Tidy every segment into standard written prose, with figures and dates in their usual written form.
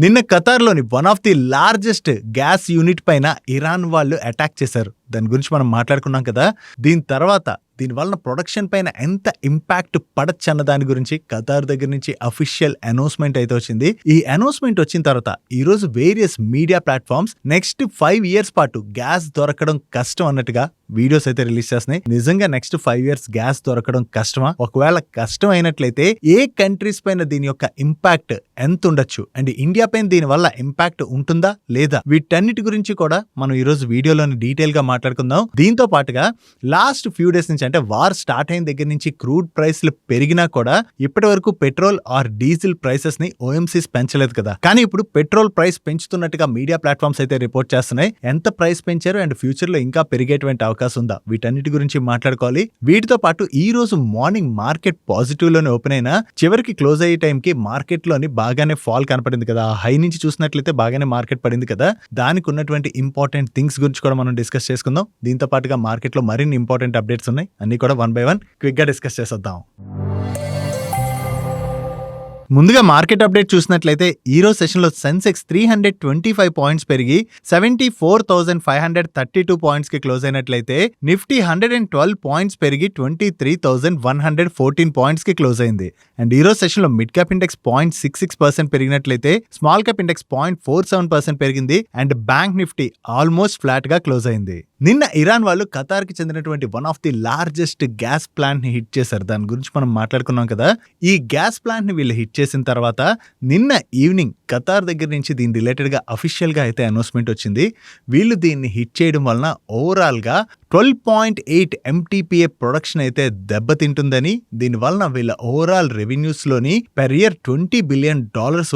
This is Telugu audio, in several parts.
నిన్న ఖతార్‌లోని one of the largest gas unit పైన ఇరాన్ వాళ్ళు అటాక్ చేశారు. దాని గురించి మనం మాట్లాడుకున్నాం కదా! దీని తర్వాత దీని వలన ప్రొడక్షన్ పైన ఎంత ఇంపాక్ట్ పడొచ్చన్న దాని గురించి ఖతార్ దగ్గర నుంచి అఫీషియల్ అనౌన్స్‌మెంట్ అయితే వచ్చింది. ఈ అనౌన్స్‌మెంట్ వచ్చిన తర్వాత ఈరోజు various media platforms next 5 years పాటు గ్యాస్ దొరకడం కష్టం అన్నట్టుగా వీడియోస్ అయితే రిలీజ్ చేస్తున్నాయి. నిజంగా నెక్స్ట్ 5 ఇయర్స్ గ్యాస్ దొరకడం కష్టమా? ఒకవేళ కష్టం అయినట్లయితే ఏ కంట్రీస్ పైన దీని యొక్క ఇంపాక్ట్ ఎంత ఉండొచ్చు? అండ్ ఇండియా పైన దీని వల్ల ఇంపాక్ట్ ఉంటుందా లేదా? వీటన్నిటి గురించి కూడా మనం ఈరోజు వీడియోలోని డీటెయిల్ గా మాట్లాడుకుందాం. దీంతో పాటుగా లాస్ట్ ఫ్యూ డేస్ నుంచి అంటే వార్ స్టార్ట్ అయిన దగ్గర నుంచి క్రూడ్ ప్రైస్లు పెరిగినా కూడా ఇప్పటి వరకు పెట్రోల్ ఆర్ డీజిల్ ప్రైసెస్ ని ఓఎంసీస్ పెంచలేదు కదా. కానీ ఇప్పుడు పెట్రోల్ ప్రైస్ పెంచుతున్నట్టుగా మీడియా ప్లాట్ఫామ్స్ అయితే రిపోర్ట్ చేస్తున్నాయి. ఎంత ప్రైస్ పెంచారు అండ్ ఫ్యూచర్ లో ఇంకా పెరిగేటువంటి అవకాశం ఉందా? వీటన్నిటి గురించి మాట్లాడుకోవాలి. వీటితో పాటు ఈ రోజు మార్నింగ్ మార్కెట్ పాజిటివ్ లోనే ఓపెన్ అయినా చివరికి క్లోజ్ అయ్యే టైం కి మార్కెట్ లోని బాగానే ఫాల్ కనపడింది కదా. హై నుంచి చూసినట్లయితే బాగానే మార్కెట్ పడింది కదా. దానికి ఉన్నటువంటి ఇంపార్టెంట్ థింగ్స్ గురించి కూడా మనం డిస్కస్ చేసుకుందాం. దీంతో పాటుగా మార్కెట్ లో మరిన్ని ఇంపార్టెంట్ అప్డేట్స్ ఉన్నాయి. అన్ని కూడా 1 by 1 క్విక్ గా డిస్కస్ చేసేద్దాం. ముందుగా మార్కెట్ అప్డేట్ చూసినట్లయితే ఈ రోజు సెషన్ లో సెన్సెక్స్ 325 పాయింట్స్ పెరిగి 74,532 పాయింట్స్ కి క్లోజ్ అయినట్లయితే నిఫ్టీ 112 పాయింట్స్ పెరిగి 23,114 పాయింట్స్ కి క్లోజ్ అయింది. అండ్ ఈ రోజు సెషన్ లో మిడ్ క్యాప్ ఇండెక్స్ 0.66% పెరిగినట్లయితే స్మాల్ క్యాప్ ఇండెక్స్ 0.47% పెరిగింది. And bank Nifty almost flat గా క్లోజ్ అయింది. నిన్న ఇరాన్ వాళ్ళు ఖతార్ కి చెందినటువంటి one of the largest gas plant ని హిట్ చేశారు. దాని గురించి మనం మాట్లాడుకున్నాం కదా. ఈ గ్యాస్ ప్లాంట్ ని వీళ్ళు హిట్ చేసిన తర్వాత నిన్న ఈవినింగ్ ఖతార్ దగ్గర నుంచి దీని రిలేటెడ్ గా అఫీషియల్ గా అయితే అనౌన్స్మెంట్ వచ్చింది. వీళ్ళు దీన్ని హిట్ చేయడం వలన ఓవరాల్ గా 12.8 MTPA ప్రొడక్షన్ అయితే దెబ్బతింటుందని, దీని వలన వీళ్ళ ఓవరాల్ రెవెన్యూస్ లోని పెర్ ఇయర్ $20 బిలియన్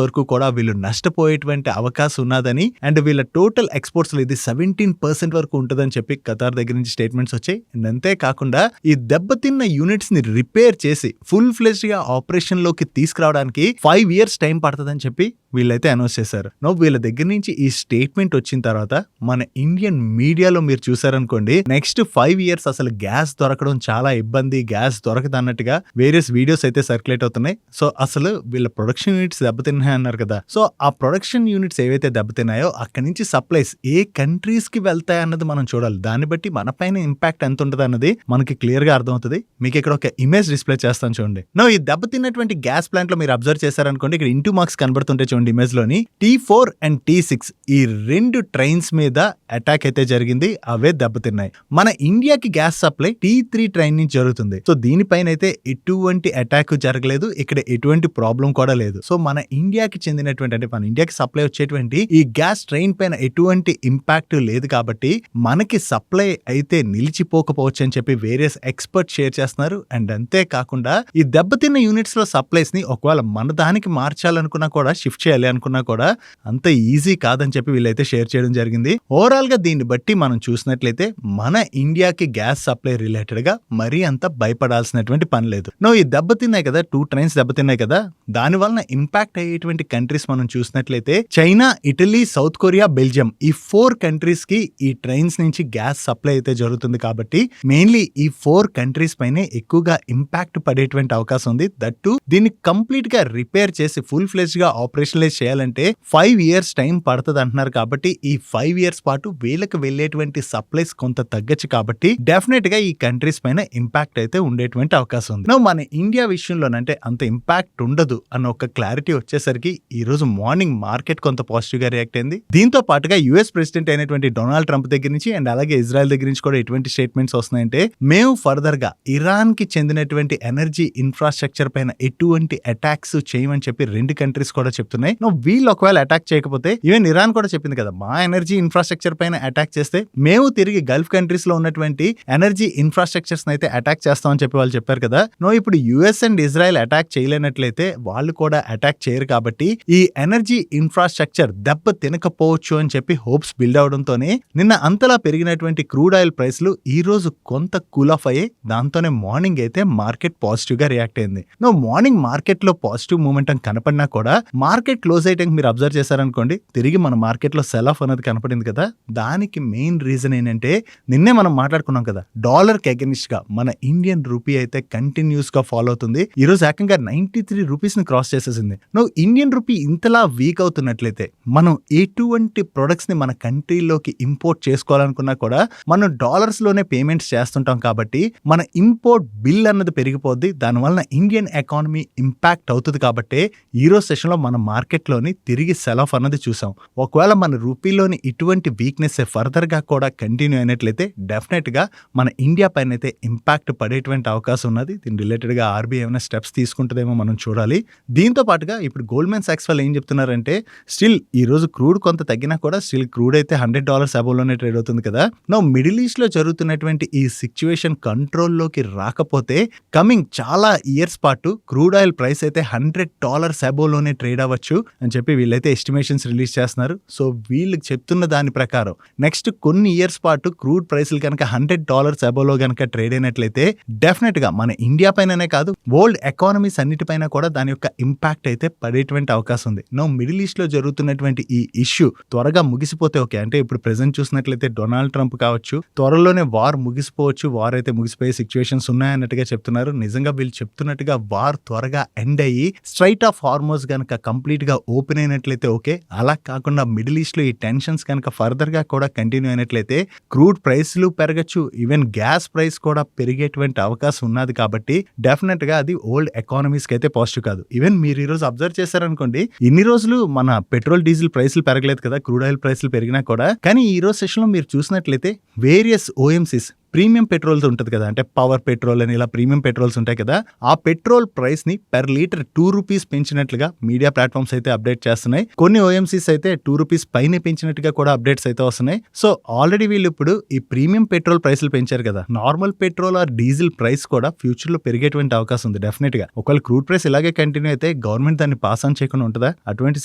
వరకు కూడా వీళ్ళు నష్టపోయేటువంటి అవకాశం ఉన్నదని, అండ్ వీళ్ళ టోటల్ ఎక్స్పోర్ట్స్ లో ఇది 17% వరకు ఉంటుందని చెప్పి ఖతార్ దగ్గర నుంచి స్టేట్మెంట్స్ వచ్చాయి. అండ్ అంతేకాకుండా ఈ దెబ్బతిన్న యూనిట్స్ ని రిపేర్ చేసి ఫుల్ ఫ్లెజ్డ్ గా ఆపరేషన్ లోకి తీసుకురావడానికి 5 ఇయర్స్ టైం పడుతుందని చెప్పి వీళ్ళైతే అనౌన్స్ చేశారు. వీళ్ళ దగ్గర నుంచి ఈ స్టేట్మెంట్ వచ్చిన తర్వాత మన ఇండియన్ మీడియాలో మీరు చూసారనుకోండి, నెక్స్ట్ 5 ఇయర్స్ అసలు గ్యాస్ దొరకడం చాలా ఇబ్బంది, గ్యాస్ దొరకదు అన్నట్టుగా వేరియస్ వీడియోస్ అయితే సర్క్యులేట్ అవుతున్నాయి. సో అసలు వీళ్ళ ప్రొడక్షన్ యూనిట్స్ దెబ్బతిన్నాయి అన్నారు కదా. సో ఆ ప్రొడక్షన్ యూనిట్స్ ఏవైతే దెబ్బతిన్నాయో అక్కడి నుంచి సప్లైస్ ఏ కంట్రీస్ కి వెళ్తాయి అన్నది మనం చూడాలి. దాన్ని బట్టి మన పైన ఇంపాక్ట్ ఎంత ఉంటుంది అన్నది మనకి క్లియర్ గా అర్థమవుతుంది. మీకు ఇక్కడ ఒక ఇమేజ్ డిస్ప్లే చేస్తాను చూడండి. ఈ దెబ్బతిన్నటువంటి గ్యాస్ ప్లాంట్ లో మీరు అబ్జర్వ్ చేశారనుకోండి, ఇక్కడ ఇంటూ మార్క్స్ కనబడుతుంటే చూడండి ఇమేజ్ లోని T4 అండ్ T6 ఈ 2 ట్రైన్స్ మీద అటాక్ అయితే జరిగింది. అవే దెబ్బతిన్నాయి. మన ఇండియాకి గ్యాస్ సప్లై T3 ట్రైన్ నుంచి జరుగుతుంది. సో దీనిపైన అయితే ఎటువంటి అటాక్ జరగలేదు. ఇక్కడ ఎటువంటి ప్రాబ్లం కూడా లేదు. సో మన ఇండియాకి చెందినటువంటి అంటే మన ఇండియాకి సప్లై వచ్చేటువంటి ఈ గ్యాస్ ట్రైన్ పైన ఎటువంటి ఇంపాక్ట్ లేదు కాబట్టి మనకి సప్లై అయితే నిలిచిపోకపోవచ్చు అని చెప్పి వేరియస్ ఎక్స్పర్ట్ షేర్ చేస్తున్నారు. అండ్ అంతేకాకుండా ఈ దెబ్బతిన్న యూనిట్స్ లో సప్లైస్ ని ఒకవేళ మన దానికి మార్చాలనుకున్నా కూడా, షిఫ్ట్ చేయాలి అనుకున్నా కూడా అంత ఈజీ కాదని చెప్పి వీళ్ళైతే షేర్ చేయడం జరిగింది. ఓవరాల్ గా దీన్ని బట్టి మనం చూసినట్లయితే మన ఇండియాకి గ్యాస్ సప్లై రిలేటెడ్ గా మరీ అంత భయపడాల్సినటువంటి పని లేదు. ఈ దెబ్బతిన్నాయి కదా, 2 ట్రైన్స్ దెబ్బతిన్నాయి కదా, దాని వలన ఇంపాక్ట్ అయ్యేటువంటి కంట్రీస్ మనం చూసినట్లయితే China, Italy, south Korea, Belgium ఈ 4 కంట్రీస్ కి ఈ ట్రైన్స్ నుంచి గ్యాస్ సప్లై అయితే జరుగుతుంది. కాబట్టి మెయిన్లీ ఈ 4 కంట్రీస్ పైనే ఎక్కువగా ఇంపాక్ట్ పడేటువంటి అవకాశం ఉంది. దట్టు దీన్ని కంప్లీట్ గా రిపేర్ చేసి ఫుల్ ఫ్లెజ్డ్ గా ఆపరేషనలైజ్ చేయాలంటే 5 ఇయర్స్ టైం పడుతుంది అంటున్నారు. కాబట్టి ఈ 5 ఇయర్స్ పాటు వీళ్ళకి వెళ్ళేటువంటి సప్లైస్ కొంత తగ్గచ్చు. కాబట్టి డెఫినెట్ గా ఈ కంట్రీస్ పైన ఇంపాక్ట్ అయితే ఉండేటువంటి అవకాశం ఉంది. మన ఇండియా విషయంలోనంటే అంత ఇంపాక్ట్ ఉండదు అన్న ఒక క్లారిటీ వచ్చేసరికి ఈ రోజు మార్నింగ్ మార్కెట్ కొంత పాజిటివ్ గా రియాక్ట్ అయింది. దీంతో పాటుగా యుఎస్ ప్రెసిడెంట్ అయినటువంటి డొనాల్డ్ ట్రంప్ దగ్గర నుంచి అండ్ అలాగే ఇజ్రాయెల్ దగ్గర నుంచి కూడా ఎటువంటి స్టేట్మెంట్స్ వస్తున్నాయంటే, మేము ఫర్దర్ గా ఇరాన్ కి చెందినటువంటి ఎనర్జీ ఇన్ఫ్రాస్ట్రక్చర్ పైన ఎటువంటి అటాక్స్ చేయమని చెప్పి 2 కంట్రీస్ కూడా చెప్తున్నాయి. వీళ్ళు ఒకవేళ అటాక్ చేయకపోతే ఈవెన్ ఇరాన్ కూడా చెప్పింది కదా, మా ఎనర్జీ ఇన్ఫ్రాస్ట్రక్చర్ పైన అటాక్ చేస్తే మేము తిరిగి గల్ఫ్ కంట్రీస్ లో ఉన్నటువంటి ఎనర్జీ ఇన్ఫ్రాస్ట్రక్చర్స్ అయితే అటాక్ చేస్తామని చెప్పి వాళ్ళు చెప్పారు కదా. ఇప్పుడు యుఎస్ అండ్ ఇజ్రాయెల్ అటాక్ చేయలేనట్లయితే వాళ్ళు కూడా అటాక్ చేయరు. కాబట్టి ఈ ఎనర్జీ ఇన్ఫ్రాస్ట్రక్చర్ దెబ్బ తినకపోవచ్చు అని చెప్పి హోప్స్ బిల్డ్ అవడంతోనే నిన్న అంతలా పెరిగినటువంటి క్రూడ్ ఆయిల్ ప్రైస్లు ఈ రోజు కొంత కూల్ ఆఫ్ అయ్యాయి. దాంతోనే మార్నింగ్ అయితే మార్కెట్ పాజిటివ్ గా రియాక్ట్ అయింది. మార్నింగ్ మార్కెట్ లో పాజిటివ్ మూమెంటం కనపడినా కూడా మార్కెట్ మార్కెట్ క్లోజ్ అయ్యేటందుకు మీరు అబ్జర్వ్ చేశారనుకోండి, తిరిగి మన మార్కెట్లో సెల్ ఆఫ్ అనేది కనపడింది కదా. దానికి మెయిన్ రీజన్ ఏంటంటే నిన్నే మనం మాట్లాడుకున్నాం కదా, డాలర్కి అగెనిస్ట్ గా మన ఇండియన్ రూపీ అయితే కంటిన్యూస్ గా ఫాలో అవుతుంది. ఈ రోజు ఏకంగా 93 రూపీస్ ని క్రాస్ చేసేసింది. నువ్వు ఇండియన్ రూపీ ఇంతలా వీక్ అవుతున్నట్లయితే మనం ఎటువంటి ప్రొడక్ట్స్ ని మన కంట్రీలోకి ఇంపోర్ట్ చేసుకోవాలనుకున్నా కూడా మనం డాలర్స్ లోనే పేమెంట్స్ చేస్తుంటాం కాబట్టి మన ఇంపోర్ట్ బిల్ అన్నది పెరిగిపోద్ది. దానివల్ల ఇండియన్ ఎకానమీ ఇంపాక్ట్ అవుతుంది. కాబట్టి ఈ రోజు సెషన్ లో మన మార్కెట్ లోని తిరిగి సెల్ ఆఫ్ అన్నది చూసాం. ఒకవేళ మన రూపీలోని ఇటువంటి వీక్నెస్ ఫర్దర్ గా కూడా కంటిన్యూ అయినట్లయితే డెఫినెట్ గా మన ఇండియా పైన అయితే ఇంపాక్ట్ పడేటువంటి అవకాశం ఉన్నది. దీని రిలేటెడ్ గా ఆర్బీఐ ఏమైనా స్టెప్స్ తీసుకుంటుందేమో మనం చూడాలి. దీంతో పాటుగా ఇప్పుడు గోల్డ్మెన్ సాక్స్ వాళ్ళు ఏం చెప్తున్నారంటే స్టిల్ ఈ రోజు క్రూడ్ కొంత తగ్గినా కూడా స్టిల్ క్రూడ్ అయితే $100 అబోవ్ లోనే ట్రేడ్ అవుతుంది కదా. నో మిడిల్ ఈస్ట్ లో జరుగుతున్నటువంటి ఈ సిచ్యువేషన్ కంట్రోల్లోకి రాకపోతే కమింగ్ చాలా ఇయర్స్ పాటు క్రూడ్ ఆయిల్ ప్రైస్ అయితే $100 అబోవ్ లోనే ట్రేడ్ అవ్వచ్చు అని చెప్పి వీళ్ళైతే ఎస్టిమేషన్స్ రిలీజ్ చేస్తున్నారు. సో వీళ్ళు చెప్తున్న దాని ప్రకారం నెక్స్ట్ కొన్ని ఇయర్స్ పాటు క్రూడ్ ప్రైస్లు కనుక $100 అబోవ్ లో కనుక ట్రేడ్ అయినట్లయితే డెఫినెట్ గా మన ఇండియా పైననే కాదు వరల్డ్ ఎకానమీస్ అన్నిటిపైన కూడా దాని యొక్క ఇంపాక్ట్ అయితే పడేటువంటి అవకాశం ఉంది. నో మిడిల్ ఈస్ట్ లో జరుగుతున్నటువంటి ఈ ఇష్యూ త్వరగా ముగిసిపోతే ఓకే. అంటే ఇప్పుడు ప్రెసెంట్ చూసినట్లయితే డొనాల్డ్ ట్రంప్ కావచ్చు, త్వరలోనే వార్ ముగిసిపోవచ్చు, వార్ అయితే ముగిసిపోయే సిచ్యువేషన్స్ ఉన్నాయన్నట్టుగా చెప్తున్నారు. నిజంగా వీళ్ళు చెప్తున్నట్టుగా వార్ త్వరగా ఎండ్ అయ్యి స్ట్రైట్ ఆఫ్ హార్మోస్ కనుక కంప్లీట్ గా ఓపెన్ అయినట్లయితే ఓకే. అలా కాకుండా మిడిల్ ఈస్ట్ లో ఈ టెన్షన్స్ కనుక ఫర్దర్ గా కూడా కంటిన్యూ అయినట్లయితే క్రూడ్ ప్రైస్లు పెరగచ్చు, ఈవెన్ గ్యాస్ ప్రైస్ కూడా పెరిగేటువంటి అవకాశం ఉన్నది. కాబట్టి డెఫినెట్ గా అది ఓల్డ్ ఎకానమీస్ కి అయితే పాజిటివ్ కాదు. ఈవెన్ మీరు ఈ రోజు అబ్జర్వ్ చేశారనుకోండి, ఇన్ని రోజులు మన పెట్రోల్ డీజిల్ ప్రైస్లు పెరగలేదు కదా, క్రూడ్ ఆయిల్ ప్రైస్లు పెరిగినా కూడా. కానీ ఈ రోజు సెషన్ లో మీరు చూసినట్లయితే వేరియస్ ఓఎంసీస్ ప్రీమియం పెట్రోల్స్ ఉంటుంది కదా, అంటే పవర్ పెట్రోల్ అని ఇలా ప్రీమియం పెట్రోల్స్ ఉంటాయి కదా, ఆ పెట్రోల్ ప్రైస్ ని పెర్ లీటర్ ₹2 పెంచినట్లుగా మీడియా ప్లాట్ఫామ్స్ అయితే అప్డేట్ చేస్తున్నాయి. కొన్ని ఓఎంసీస్ అయితే ₹2 పైన పెంచినట్టుగా కూడా అప్డేట్స్ అయితే వస్తున్నాయి. సో ఆల్రెడీ వీళ్ళు ఇప్పుడు ఈ ప్రీమియం పెట్రోల్ ప్రైస్లు పెంచారు కదా, normal petrol are diesel price కూడా ఫ్యూచర్ లో పెరిగేటువంటి అవకాశం ఉంది డెఫినెట్ గా. ఒకవేళ క్రూడ్ ప్రైస్ ఇలాగే కంటిన్యూ అయితే గవర్నమెంట్ దాన్ని పాస్ ఆన్ చేయకుండా ఉంటుందా? అటువంటి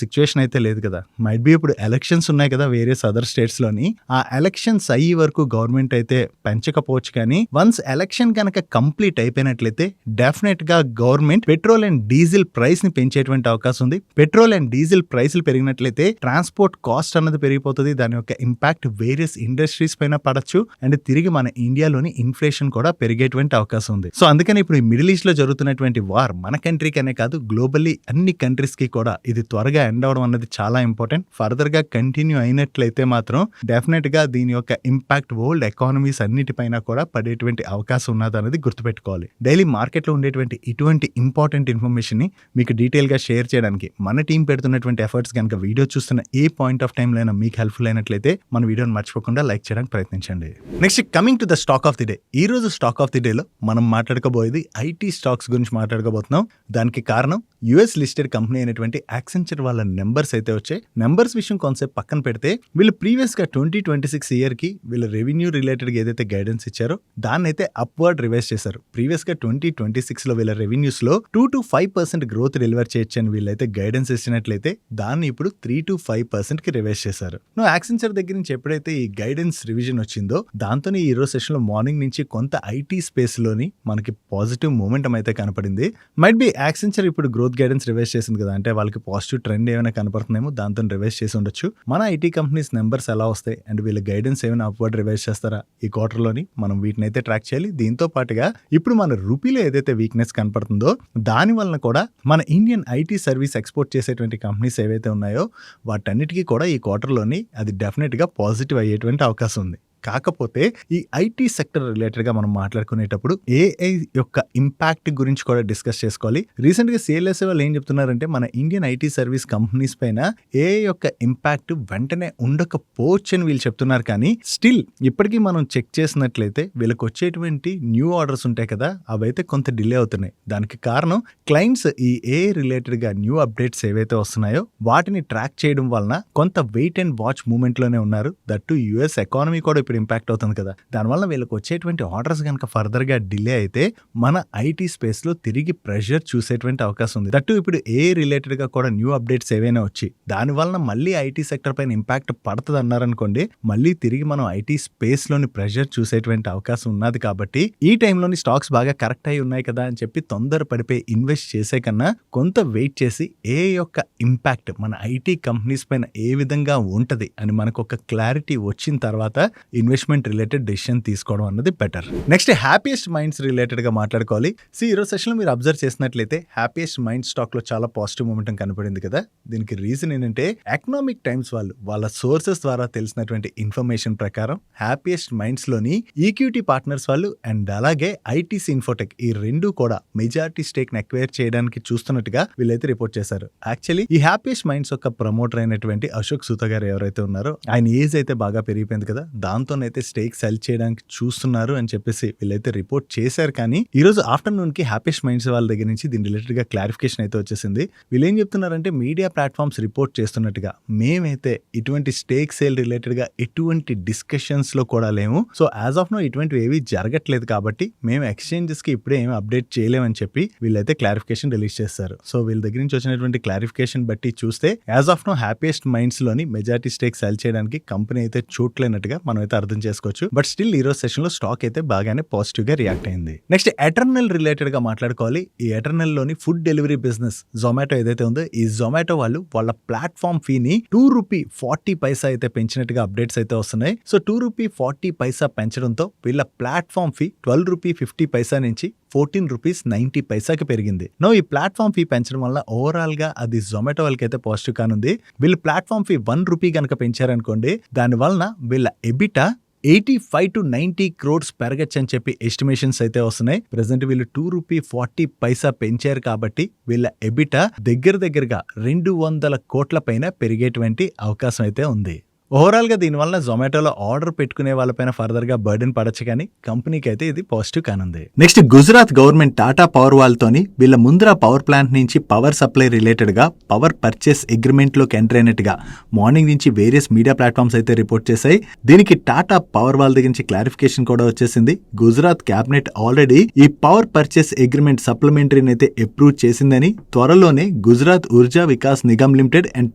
సిచ్యువేషన్ అయితే లేదు కదా. మైట్ బి ఇప్పుడు ఎలక్షన్స్ ఉన్నాయి కదా వేరియస్ అదర్ స్టేట్స్ లోని, ఆ ఎలక్షన్స్ అయ్యే వరకు గవర్నమెంట్ అయితే పెంచకపోవచ్చు. కానీ వన్స్ ఎలక్షన్ కనుక కంప్లీట్ అయిపోయినట్లయితే డెఫినెట్ గా government petrol and diesel price ని పెంచేటువంటి అవకాశం ఉంది. పెట్రోల్ అండ్ డీజిల్ ప్రైస్లు పెరిగినట్లయితే ట్రాన్స్పోర్ట్ కాస్ట్ అన్నది పెరిగిపోతుంది. దాని యొక్క ఇంపాక్ట్ వేరియస్ ఇండస్ట్రీస్ పైన పడచ్చు అండ్ తిరిగి మన ఇండియాలోని ఇన్ఫ్లేషన్ కూడా పెరిగేటువంటి అవకాశం ఉంది. సో అందుకని ఇప్పుడు ఈ మిడిల్ ఈస్ట్ లో జరుగుతున్నటువంటి వార్ మన కంట్రీకనే కాదు గ్లోబల్లీ అన్ని కంట్రీస్ కి కూడా ఇది త్వరగా ఎండ్ అవడం అన్నది చాలా ఇంపార్టెంట్. ఫర్దర్ గా కంటిన్యూ అయినట్లయితే మాత్రం డెఫినెట్ గా దీని యొక్క ఇంపాక్ట్ వరల్డ్ ఎకానమీస్ అన్నిటిపైన కూడా పడేటువంటి అవకాశం ఉన్నది అనేది గుర్తుపెట్టుకోవాలి. డైలీ మార్కెట్ లో ఉండేటువంటి ఇటువంటి ఇంపార్టెంట్ ఇన్ఫర్మేషన్ ని మీకు డీటెయిల్ గా షేర్ చేయడానికి మన టీం పెడుతున్నటువంటి ఎఫర్ట్స్ కనుక వీడియో చూస్తున్న ఏ పాయింట్ ఆఫ్ టైం లో మీకు హెల్ప్ఫుల్ అయినట్లయితే మన వీడియోని మర్చిపోకుండా లైక్ చేయడానికి ప్రయత్నించండి. Next coming to the stock of the day. ఈ రోజు స్టాక్ ఆఫ్ ది డే లో మనం మాట్లాడుకోబోయేది ఐటీ స్టాక్స్ గురించి మాట్లాడుకోబోతున్నాం. దానికి కారణం యుఎస్ లిస్టెడ్ కంపెనీ అయినటువంటి యాక్సెంచర్ వాళ్ళ నెంబర్స్ అయితే వచ్చాయి. నెంబర్స్ విషయం కాన్సెప్ట్ పక్కన పెడితే వీళ్ళు ప్రీవియస్ గా 2026 ఇయర్ కి వీళ్ళ రెవెన్యూ రిలేటెడ్ గా ఏదైతే గైడెన్స్ ఇచ్చారో దాన్ని అయితే అప్వర్డ్ రివైజ్ చేశారు. ప్రీవియస్ గా 2026 లో వీళ్ళ రెవెన్యూస్ లో 2 to 5% గ్రోత్ డెలివర్ చేయొచ్చు అని వీళ్ళైతే గైడెన్స్ ఇచ్చినట్లయితే దాన్ని ఇప్పుడు 3 to 5% కి రివైజ్ చేశారు. నువ్వు యాక్సెంచర్ దగ్గర నుంచి ఎప్పుడైతే ఈ గైడెన్స్ రివిజన్ వచ్చిందో దాంతోనే ఈ రోజు సెషన్ లో మార్నింగ్ నుంచి కొంత ఐటీ స్పేస్ లోని మనకి పాజిటివ్ మూమెంటం అయితే కనపడింది. మైట్ బి యాక్సెంచర్ ఇప్పుడు గ్రోత్ గైడెన్స్ రివైజ్ చేసింది కదా, అంటే వాళ్ళకి పాజిటివ్ ట్రెండ్ ఏమైనా కనపడుతుందేమో, దాంతో రివైజ్ చేసి ఉండొచ్చు. మన ఐటీ కంపెనీస్ నెంబర్స్ ఎలా వస్తాయి అండ్ వీళ్ళ గైడెన్స్ ఏమైనా అప్వర్డ్ రివైజ్ చేస్తారా ఈ క్వార్టర్ లోని, మనం వీటిని అయితే ట్రాక్ చేయాలి. దీంతో పాటుగా ఇప్పుడు మన రూపీలో ఏదైతే వీక్నెస్ కనపడుతుందో దాని వలన కూడా మన ఇండియన్ ఐటీ సర్వీస్ ఎక్స్పోర్ట్ చేసేటువంటి కంపెనీస్ ఏవైతే ఉన్నాయో వాటన్నిటికీ కూడా ఈ క్వార్టర్ లోని అది డెఫినెట్ గా పాజిటివ్ అయ్యేటువంటి అవకాశం ఉంది. కాకపోతే ఈ ఐటీ సెక్టర్ రిలేటెడ్ గా మనం మాట్లాడుకునేటప్పుడు ఏఐ యొక్క ఇంపాక్ట్ గురించి కూడా డిస్కస్ చేసుకోవాలి. రీసెంట్ గా సిఎల్ఎస్ఏ వాళ్ళు ఏం చెప్తున్నారంటే మన ఇండియన్ ఐటీ సర్వీస్ కంపెనీస్ పైన ఏఐ యొక్క ఇంపాక్ట్ వెంటనే ఉండకపోవచ్చు అని వీళ్ళు చెప్తున్నారు. కానీ స్టిల్ ఇప్పటికీ మనం చెక్ చేసినట్లయితే వీళ్ళకి వచ్చేటువంటి న్యూ ఆర్డర్స్ ఉంటాయి కదా, అవైతే కొంత డిలే అవుతున్నాయి. దానికి కారణం క్లయింట్స్ ఈ ఏఐ రిలేటెడ్ గా న్యూ అప్డేట్స్ ఏవైతే వస్తున్నాయో వాటిని ట్రాక్ చేయడం వలన కొంత వెయిట్ అండ్ వాచ్ మూమెంట్ లోనే ఉన్నారు. దట్టు యుఎస్ ఎకానమీ కూడా ఇప్పుడు ఇంపాక్ట్ అవుతుంది కదా. దానివల్ల వీళ్ళకి వచ్చేటువంటి ఆర్డర్స్ కనుక ఫర్దర్ గా డిలే అయితే మన ఐటీ స్పేస్ లో తిరిగి ప్రెషర్ చూసేటువంటి అవకాశం ఉంది. దట్టు ఇప్పుడు ఏ రిలేటెడ్ గా కూడా న్యూ అప్డేట్స్ ఏవైనా వచ్చి దాని వలన మళ్ళీ ఐటీ సెక్టర్ పైన ఇంపాక్ట్ పడుతుంది అన్నారనుకోండి, మళ్ళీ తిరిగి మనం ఐటీ స్పేస్ లోని ప్రెషర్ చూసేటువంటి అవకాశం ఉన్నది. కాబట్టి ఈ టైంలోని స్టాక్స్ బాగా కరెక్ట్ అయి ఉన్నాయి కదా అని చెప్పి తొందర పడిపోయి ఇన్వెస్ట్ చేసే కన్నా కొంత వెయిట్ చేసి ఏ యొక్క ఇంపాక్ట్ మన ఐటీ కంపెనీస్ పైన ఏ విధంగా ఉంటది అని మనకు ఒక క్లారిటీ వచ్చిన తర్వాత ఇన్వెస్ట్మెంట్ రిలేటెడ్ డెసిషన్ తీసుకోవడం అన్నది better. Next happiest minds related గా మాట్లాడుకోవాలి. ఈరోజు సెషన్ లో మీరు అబ్జర్వ్ చేసినట్లయితే హ్యాపీయెస్ట్ మైండ్ స్టాక్ లో చాలా పాజిటివ్ మూమెంటం కనపడింది కదా. దీనికి రీజన్ ఏంటంటే ఎకనామిక్ టైమ్స్ వాళ్ళు వాళ్ళ సోర్సెస్ ద్వారా తెలిసినటువంటి ఇన్ఫర్మేషన్ ప్రకారం హ్యాపీయెస్ట్ మైండ్స్ లోని ఈక్విటీ పార్ట్నర్స్ వాళ్ళు అండ్ అలాగే ఐటీసీ ఇన్ఫోటెక్ ఈ రెండు కూడా మెజారిటీ స్టేక్ ని అక్వైర్ చేయడానికి చూస్తున్నట్టుగా వీళ్ళైతే రిపోర్ట్ చేశారు. యాక్చువల్లీ ఈ హ్యాపీయెస్ట్ మైండ్స్ యొక్క ప్రమోటర్ అయినటువంటి అశోక్ సూత గారు ఎవరైతే ఉన్నారో ఆయన ఏజ్ అయితే బాగా పెరిగిపోయింది కదా, దాంతోనైతే స్టేక్ సెల్ చేయడానికి చూస్తున్నారు అని చెప్పేసి వీళ్ళైతే రిపోర్ట్ చేశారు. కానీ ఈ రోజు ఆఫ్టర్నూన్ కి హ్యాపీయెస్ట్ మైండ్స్ వాళ్ళ దగ్గర నుంచి దీని రిలేటెడ్ గా క్లారిఫికేషన్ అయితే వచ్చేసింది. వీళ్ళు ఏం చెప్తున్నారంటే మీడియా ప్లాట్ఫామ్స్ రిపోర్ట్ చేస్తున్నట్టుగా మేమైతే ఇటువంటి స్టేక్ సేల్ రిలేటెడ్ గా ఎటువంటి డిస్కషన్స్ లో కూడా లేము. సో యాజ్ ఆఫ్ నో ఇటువంటివి ఏవి జరగట్లేదు కాబట్టి మేము ఎక్స్చేంజెస్ కి ఇప్పుడే ఏమి అప్డేట్ చేయలేమని చెప్పి వీళ్ళైతే క్లారిఫికేషన్ రిలీజ్ చేస్తారు. సో వీళ్ళ దగ్గర నుంచి వచ్చినటువంటి క్లారిఫికేషన్ బట్టి చూస్తే as of now Happiest Minds లోని మెజారిటీ స్టేక్ సెల్ చేయడానికి కంపెనీ అయితే చూడలేనట్టుగా మనం అయితే అర్థం చేసుకోవచ్చు. బట్ స్టిల్ ఈ రోజు సెషన్ లో స్టాక్ అయితే బాగానే పాజిటివ్ గా రియాక్ట్ అయింది. నెక్స్ట్ ఎటర్నల్ రిలేటెడ్ గా మాట్లాడుకోవాలి. ఈ ఎటర్నల్ లోని ఫుడ్ డెలివరీ బిజినెస్ జొమాటో ఏదైతే ఉందో ఈ జొమాటో వాళ్ళు వాళ్ళ ప్లాట్ఫామ్ ఫీని ₹2.40 అయితే పెంచినట్టుగా అప్డేట్స్ అయితే వస్తున్నాయి. సో ₹2.40 పెంచడంతో వీళ్ళ ప్లాట్ఫామ్ ఫీ ₹12.50 నుంచి ₹14.90 పెరిగింది. నో ఈ ప్లాట్ఫామ్ ఫీ పెంచడం వల్ల ఓవరాల్ గా అది జొమాటో వాళ్ళకి అయితే పాజిటివ్ కానుంది. వీళ్ళు ప్లాట్ఫామ్ ఫీ ₹1 కనుక పెంచారనుకోండి, దాని వలన వీళ్ళ ఎబిటా 85 to 90 crores పెరగచ్చు అని చెప్పి ఎస్టిమేషన్స్ అయితే వస్తున్నాయి. ప్రెసెంట్ వీళ్ళు ₹2.40 పెంచారు కాబట్టి వీళ్ళ ఎబిటా దగ్గరగా 200 కోట్ల పైన పెరిగేటువంటి అవకాశం అయితే ఉంది. ఓవరాల్ గా దీనివల్ల జొమాటోలో ఆర్డర్ పెట్టుకునే వాళ్ళపైన ఫర్దర్ గా బర్డెన్ పడచ్చు, కానీ కంపెనీకి అయితే ఇది పాజిటివ్ కానుంది. Next Gujarat government Tata power వాళ్ళతోని వీళ్ళ ముంద్రా పవర్ ప్లాంట్ నుంచి పవర్ సప్లై రిలేటెడ్ గా పవర్ పర్చేస్ అగ్రిమెంట్ లోకి ఎంటర్ అయినట్టుగా మార్నింగ్ నుంచి వేరియస్ మీడియా ప్లాట్ఫామ్స్ అయితే రిపోర్ట్ చేశాయి. దీనికి టాటా పవర్ వాళ్ళ దగ్గర నుంచి క్లారిఫికేషన్ కూడా వచ్చేసింది. గుజరాత్ క్యాబినెట్ ఆల్రెడీ ఈ పవర్ పర్చేస్ అగ్రిమెంట్ సప్లిమెంటరీని అయితే అప్రూవ్ చేసిందని, త్వరలోనే Gujarat Urja Vikas Nigam limited and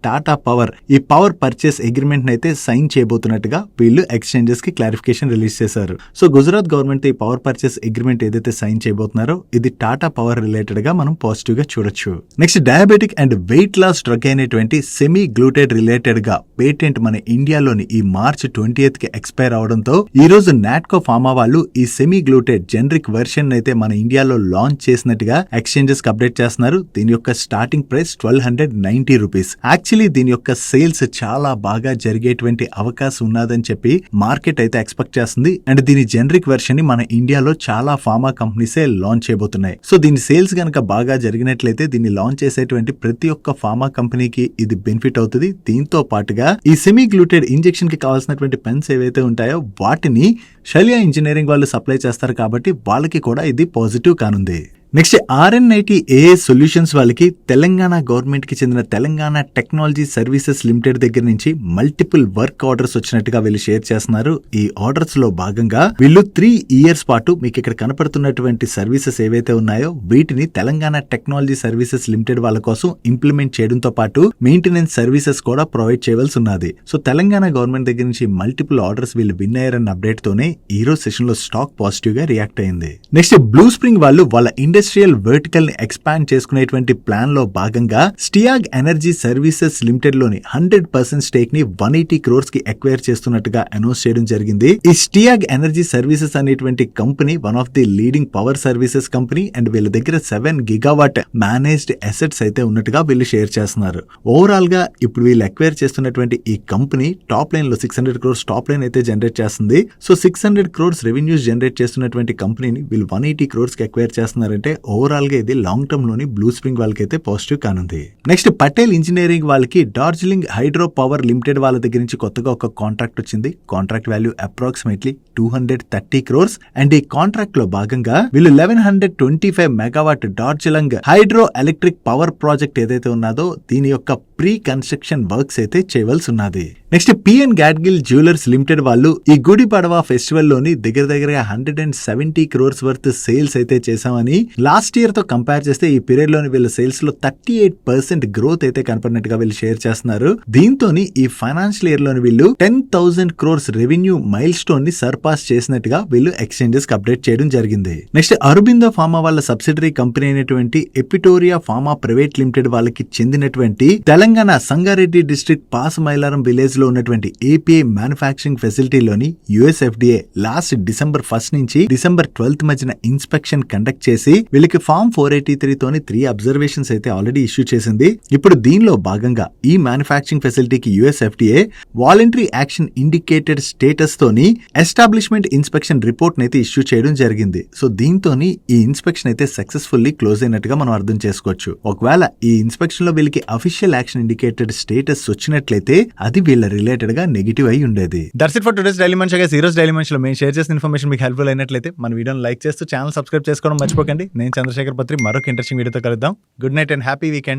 Tata power ఈ పవర్ పర్చేస్ అగ్రిమెంట్ అయితే సైన్ చేయబోతున్నట్టుగా వీళ్ళు ఎక్స్చేంజెస్ కి క్లారిఫికేషన్ రిలీజ్ చేశారు. సో గుజరాత్ గవర్నమెంట్ ఈ పవర్ పర్చేస్ అగ్రిమెంట్ ఏదైతే సైన్ చేయబోతున్నారో ఇది టాటా పవర్ రిలేటెడ్ గా మనం పాజిటివ్ గా చూడొచ్చు. Next diabetic and weight loss drug అయినటువంటి సెమీ గ్లూటెడ్ రిలేటెడ్ గా పేటెంట్ మన ఇండియాలోని ఈ మార్చ్ 20th కి ఎక్స్పైర్ అవడంతో ఈ రోజు నాట్కో ఫార్మా వాళ్ళు ఈ సెమీ గ్లూటెడ్ జెనరిక్ వెర్షన్ అయితే మన ఇండియాలో లాంచ్ చేసినట్టుగా ఎక్స్చేంజెస్ కి అప్డేట్ చేస్తున్నారు. దీని యొక్క స్టార్టింగ్ ప్రైస్ ₹1,290. యాక్చువల్లీ దీని యొక్క సేల్స్ చాలా బాగా జరిగేటువంటి అవకాశం ఉన్నదని చెప్పి మార్కెట్ అయితే ఎక్స్పెక్ట్ చేస్తుంది. అండ్ దీని జెనరిక్ వెర్షన్ ని మన ఇండియాలో చాలా ఫార్మా కంపెనీసే లాంచ్ చేయబోతున్నాయి. సో దీని సేల్స్ గనక బాగా జరిగినట్లయితే దీన్ని లాంచ్ చేసేటువంటి ప్రతి ఒక్క ఫార్మా కంపెనీకి ఇది బెనిఫిట్ అవుతుంది. దీంతో పాటుగా ఈ సెమీ గ్లూటెడ్ ఇంజెక్షన్ కి కావాల్సినటువంటి పెన్స్ ఏవైతే ఉంటాయో వాటిని షలియా ఇంజనీరింగ్ వాళ్ళు సప్లై చేస్తారు కాబట్టి వాళ్ళకి కూడా ఇది పాజిటివ్ కానుంది. నెక్స్ట్ RNIT AI సొల్యూషన్స్ వాళ్ళకి తెలంగాణ గవర్నమెంట్ కి చెందిన తెలంగాణ టెక్నాలజీ సర్వీసెస్ లిమిటెడ్ దగ్గర నుంచి మల్టిపుల్ వర్క్ ఆర్డర్స్ వచ్చినట్టుగా వీళ్ళు షేర్ చేస్తున్నారు. ఈ ఆర్డర్స్ లో భాగంగా వీళ్ళు 3 years పాటు మీకు ఇక్కడ కనపడుతున్నటువంటి సర్వీసెస్ ఏవైతే ఉన్నాయో వీటిని తెలంగాణ టెక్నాలజీ సర్వీసెస్ లిమిటెడ్ వాళ్ళ కోసం ఇంప్లిమెంట్ చేయడంతో పాటు మెయింటెనెన్స్ సర్వీసెస్ కూడా ప్రొవైడ్ చేయవలసి ఉన్నది. సో తెలంగాణ గవర్నమెంట్ దగ్గర నుంచి మల్టిపుల్ ఆర్డర్స్ వీళ్ళు విన్ అయ్యారన్న అప్డేట్ తోనే ఈ రోజు సెషన్ లో స్టాక్ పాజిటివ్ గా రియాక్ట్ అయింది. నెక్స్ట్ బ్లూ స్ప్రింగ్ వాళ్ళు వాళ్ళ ఇండస్ట్రియల్ వర్టికల్ ని ఎక్స్పాండ్ చేసుకునేటువంటి ప్లాన్ లో భాగంగా స్టియాగ్ ఎనర్జీ సర్వీసెస్ లిమిటెడ్ లోని 100% స్టేక్ ని 180 crores కి ఎక్వైర్ చేస్తున్నట్టుగా అనౌన్స్ చేయడం జరిగింది. ఈ స్టియాగ్ ఎనర్జీ సర్వీసెస్ అనేటువంటి company one of the leading power services company and వీళ్ళ దగ్గర 7 gigawatt మేనేజ్డ్ అసెట్స్ అయితే ఉన్నట్టుగా వీళ్ళు షేర్ చేస్తున్నారు. ఓవరాల్ గా ఇప్పుడు వీళ్ళు ఎక్వైర్ చేస్తున్నటువంటి ఈ కంపెనీ టాప్ లైన్ లో 600 crores టాప్ లైన్ అయితే జనరేట్ చేస్తుంది. సో 600 crores రెవెన్యూస్ జనరేట్ చేస్తున్నటువంటి కంపెనీని వీళ్ళు 180 crores కి ఎక్వైర్ చేస్తున్నారంటే ఓవరాల్ గా ఇది లాంగ్ టర్మ్ లోని బ్లూ స్ప్రింగ్ వాళ్ళకి అయితే పాజిటివ్ కానుంది. నెక్స్ట్ పటేల్ ఇంజనీరింగ్ వాళ్ళకి డార్జిలింగ్ హైడ్రో పవర్ లిమిటెడ్ వాళ్ళ దగ్గర నుంచి కొత్తగా ఒక కాంట్రాక్ట్ వచ్చింది. Contract value approximately 230 crores and ఈ కాంట్రాక్ట్ లో భాగంగా వీళ్ళు 1125 megawatt Darjeeling hydro electric power project ఏదైతే ఉన్నదో దీని యొక్క ప్రీ కన్స్ట్రక్షన్ వర్క్స్ అయితే చేయవలసి ఉన్నది. Next PN Gadgil jewellers limited వాళ్ళు ఈ గుడి పడవా ఫెస్టివల్ లోని దగ్గరగా 170 crores వర్త్ సేల్స్ అయితే చేశామని లాస్ట్ ఇయర్ తో కంపేర్ చేస్తే ఈ పీరియడ్ లోని వీళ్ళ సేల్స్ లో 38% గ్రోత్ అయితే కనపడినట్టుగా వీళ్ళు షేర్ చేస్తున్నారు. దీంతో ఈ ఫైనాన్షియల్ ఇయర్ లోని వీళ్ళు 10,000 crores రెవెన్యూ మైల్ స్టోన్ ని సర్పాస్ చేసినట్టుగా వీళ్ళు ఎక్స్చేంజెస్ కి అప్డేట్ చేయడం జరిగింది. నెక్స్ట్ అరబిందో ఫార్మా వాళ్ళ సబ్సిడరీ కంపెనీ అయినటువంటి ఎపిటోరియా ఫార్మా ప్రైవేట్ లిమిటెడ్ వాళ్ళకి చెందినటువంటి తెలంగాణ సంగారెడ్డి డిస్ట్రిక్ట్ పాసమైలారం విలేజ్ లో ఉన్నటువంటి ఏపీఐ మ్యానుఫ్యాక్చరింగ్ ఫెసిలిటీలోని యుఎస్ఎఫ్డిఏ లాస్ట్ December 1st నుంచి December 12th మధ్యన ఇన్స్పెక్షన్ కండక్ట్ చేసి వీళ్ళకి ఫార్మ్ 483 తోని 3 అబ్జర్వేషన్స్ అయితే ఆల్రెడీ ఇష్యూ చేసింది. ఇప్పుడు దీనిలో భాగంగా ఈ మ్యానుఫ్యాక్చరింగ్ ఫెసిలిటీకి USFDA voluntary action indicated status తోని ఎస్టాబ్లిష్మెంట్ ఇన్స్పెక్షన్ రిపోర్ట్ అయితే ఇష్యూ చేయడం జరిగింది. సో దీంతో ఈ ఇన్స్పెక్షన్ అయితే సక్సెస్ఫుల్లీ క్లోజ్ అయినట్టుగా మనం అర్థం చేసుకోవచ్చు. ఒకవేళ ఈ ఇన్స్పెక్షన్ లో వీళ్ళకి అఫీషియల్ యాక్షన్ ఇండికేటెడ్ స్టేటస్ వచ్చినట్లయితే అది వీళ్ళ రిలేటెడ్ గా నెగిటివ్ అయి ఉండేది. That's it for today's daily munch. ఈ రోజు డైలీ మంచ్ లో మేము షేర్ చేసిన ఇన్ఫర్మేషన్ మీకు హెల్ప్ఫుల్ అయినట్లయితే మన వీడియోని లైక్ చేస్తూ ఛానల్ సబ్స్క్రైబ్ చేసుకోవడం మర్చిపోకండి. నేను చంద్రశేఖర్ పత్రి మరొక ఇంట్రెస్టింగ్ వీడియోతో కలుద్దాం. Good night and happy weekend.